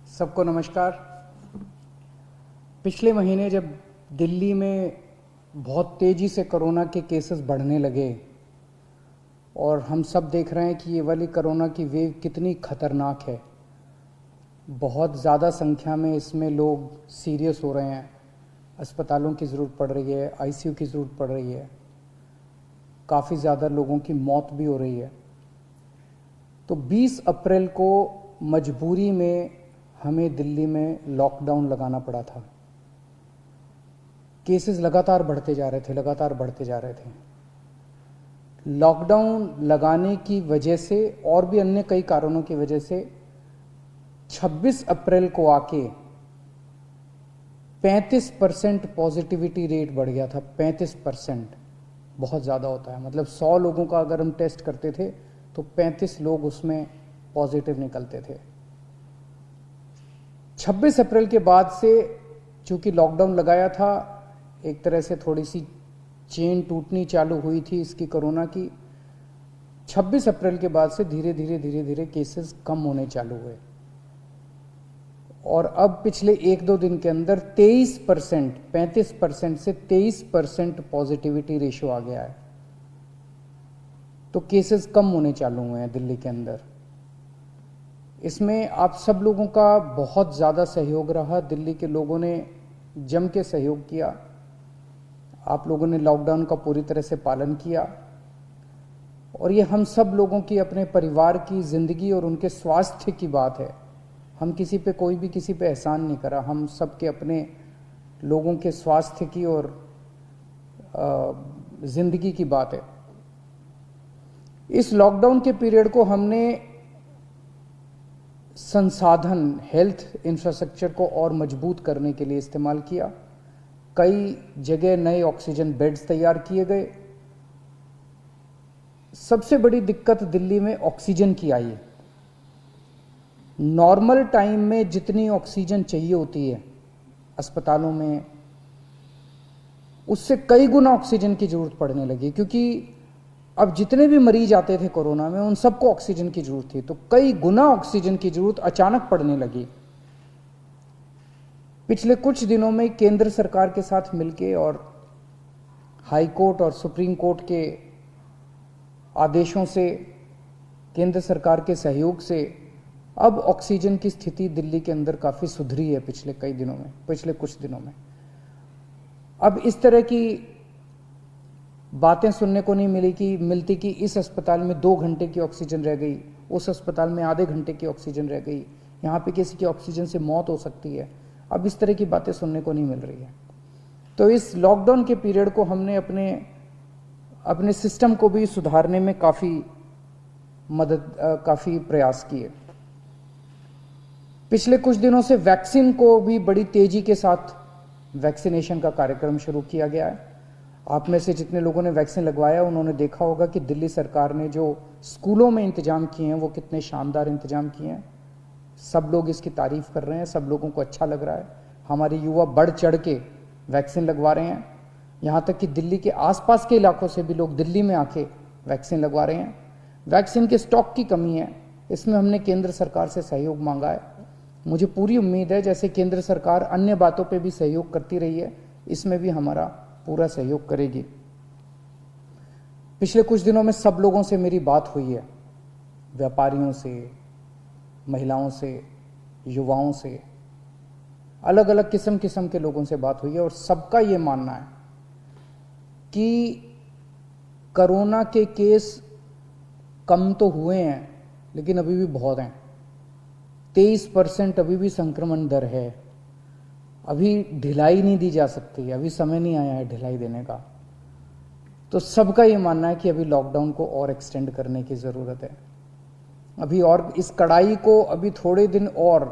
सबको नमस्कार। पिछले महीने जब दिल्ली में बहुत तेज़ी से कोरोना के केसेस बढ़ने लगे और हम सब देख रहे हैं कि ये वाली कोरोना की वेव कितनी ख़तरनाक है, बहुत ज़्यादा संख्या में इसमें लोग सीरियस हो रहे हैं, अस्पतालों की ज़रूरत पड़ रही है, आईसीयू की ज़रूरत पड़ रही है, काफ़ी ज़्यादा लोगों की मौत भी हो रही है। तो 20 अप्रैल को मजबूरी में हमें दिल्ली में लॉकडाउन लगाना पड़ा था। केसेस लगातार बढ़ते जा रहे थे। लॉकडाउन लगाने की वजह से और भी अन्य कई कारणों की वजह से 26 अप्रैल को आके 35% पॉजिटिविटी रेट बढ़ गया था। 35% बहुत ज़्यादा होता है, मतलब 100 लोगों का अगर हम टेस्ट करते थे तो 35 लोग उसमें पॉजिटिव निकलते थे। 26 अप्रैल के बाद से चूंकि लॉकडाउन लगाया था, एक तरह से थोड़ी सी चेन टूटनी चालू हुई थी इसकी कोरोना की। 26 अप्रैल के बाद से धीरे धीरे केसेस कम होने चालू हुए और अब पिछले 1-2 दिन के अंदर 23%, 35% से 23% पॉजिटिविटी रेशियो आ गया है। तो केसेस कम होने चालू हुए हैं दिल्ली के अंदर। इसमें आप सब लोगों का बहुत ज़्यादा सहयोग रहा। दिल्ली के लोगों ने जम के सहयोग किया। आप लोगों ने लॉकडाउन का पूरी तरह से पालन किया और ये हम सब लोगों की, अपने परिवार की ज़िंदगी और उनके स्वास्थ्य की बात है। हम कोई भी किसी पे एहसान नहीं करा। हम सब के अपने लोगों के स्वास्थ्य की और ज़िंदगी की बात है। इस लॉकडाउन के पीरियड को हमने संसाधन, हेल्थ इंफ्रास्ट्रक्चर को और मजबूत करने के लिए इस्तेमाल किया। कई जगह नए ऑक्सीजन बेड्स तैयार किए गए। सबसे बड़ी दिक्कत दिल्ली में ऑक्सीजन की आई है। नॉर्मल टाइम में जितनी ऑक्सीजन चाहिए होती है अस्पतालों में, उससे कई गुना ऑक्सीजन की जरूरत पड़ने लगी, क्योंकि अब जितने भी मरीज आते थे कोरोना में उन सबको ऑक्सीजन की जरूरत थी। तो कई गुना ऑक्सीजन की जरूरत अचानक पड़ने लगी। पिछले कुछ दिनों में केंद्र सरकार के साथ मिलके और हाई कोर्ट और सुप्रीम कोर्ट के आदेशों से, केंद्र सरकार के सहयोग से अब ऑक्सीजन की स्थिति दिल्ली के अंदर काफ़ी सुधरी है पिछले कुछ दिनों में। अब इस तरह की बातें सुनने को नहीं मिलती कि इस अस्पताल में 2 घंटे की ऑक्सीजन रह गई, उस अस्पताल में आधे घंटे की ऑक्सीजन रह गई, यहाँ पे किसी की ऑक्सीजन से मौत हो सकती है। अब इस तरह की बातें सुनने को नहीं मिल रही है। तो इस लॉकडाउन के पीरियड को हमने अपने सिस्टम को भी सुधारने में काफ़ी प्रयास किए। पिछले कुछ दिनों से वैक्सीन को भी बड़ी तेज़ी के साथ वैक्सीनेशन का कार्यक्रम शुरू किया गया है। आप में से जितने लोगों ने वैक्सीन लगवाया उन्होंने देखा होगा कि दिल्ली सरकार ने जो स्कूलों में इंतजाम किए हैं वो कितने शानदार इंतजाम किए हैं। सब लोग इसकी तारीफ कर रहे हैं, सब लोगों को अच्छा लग रहा है। हमारे युवा बढ़ चढ़ के वैक्सीन लगवा रहे हैं। यहाँ तक कि दिल्ली के आसपास के इलाकों से भी लोग दिल्ली में आके वैक्सीन लगवा रहे हैं। वैक्सीन के स्टॉक की कमी है, इसमें हमने केंद्र सरकार से सहयोग मांगा है। मुझे पूरी उम्मीद है जैसे केंद्र सरकार अन्य बातों पे भी सहयोग करती रही है, इसमें भी हमारा पूरा सहयोग करेगी। पिछले कुछ दिनों में सब लोगों से मेरी बात हुई है, व्यापारियों से, महिलाओं से, युवाओं से, अलग अलग किस्म के लोगों से बात हुई है और सबका ये मानना है कि कोरोना के केस कम तो हुए हैं लेकिन अभी भी बहुत हैं। 23% अभी भी संक्रमण दर है। अभी ढिलाई नहीं दी जा सकती, अभी समय नहीं आया है ढिलाई देने का। तो सबका ये मानना है कि अभी लॉकडाउन को और एक्सटेंड करने की ज़रूरत है। अभी और इस कड़ाई को अभी थोड़े दिन और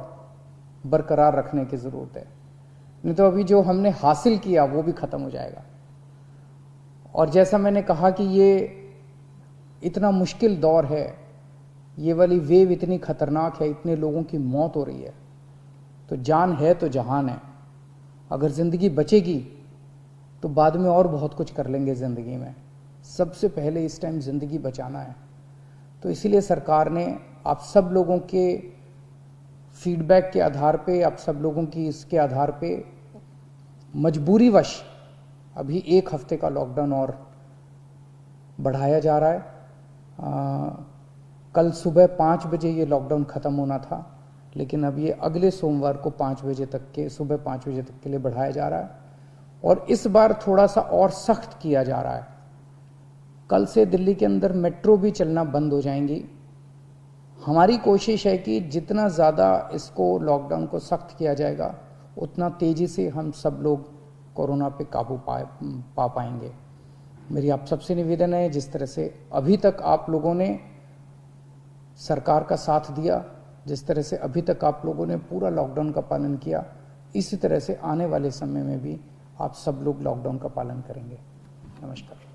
बरकरार रखने की ज़रूरत है, नहीं तो अभी जो हमने हासिल किया वो भी ख़त्म हो जाएगा। और जैसा मैंने कहा कि ये इतना मुश्किल दौर है, ये वाली वेव इतनी खतरनाक है, इतने लोगों की मौत हो रही है, तो जान है तो जहान है। अगर ज़िंदगी बचेगी तो बाद में और बहुत कुछ कर लेंगे ज़िंदगी में। सबसे पहले इस टाइम ज़िंदगी बचाना है। तो इसीलिए सरकार ने आप सब लोगों के फीडबैक के आधार पे, आप सब लोगों की इसके आधार पे मजबूरीवश अभी 1 हफ्ते का लॉकडाउन और बढ़ाया जा रहा है। कल सुबह 5 बजे ये लॉकडाउन ख़त्म होना था, लेकिन अब ये अगले सोमवार को 5 बजे तक के, सुबह 5 बजे तक के लिए बढ़ाया जा रहा है और इस बार थोड़ा सा और सख्त किया जा रहा है। कल से दिल्ली के अंदर मेट्रो भी चलना बंद हो जाएंगी। हमारी कोशिश है कि जितना ज़्यादा इसको लॉकडाउन को सख्त किया जाएगा उतना तेज़ी से हम सब लोग कोरोना पे काबू पा पाएंगे। मेरी आप सबसे निवेदन है, जिस तरह से अभी तक आप लोगों ने सरकार का साथ दिया, जिस तरह से अभी तक आप लोगों ने पूरा लॉकडाउन का पालन किया, इसी तरह से आने वाले समय में भी आप सब लोग लॉकडाउन का पालन करेंगे। नमस्कार।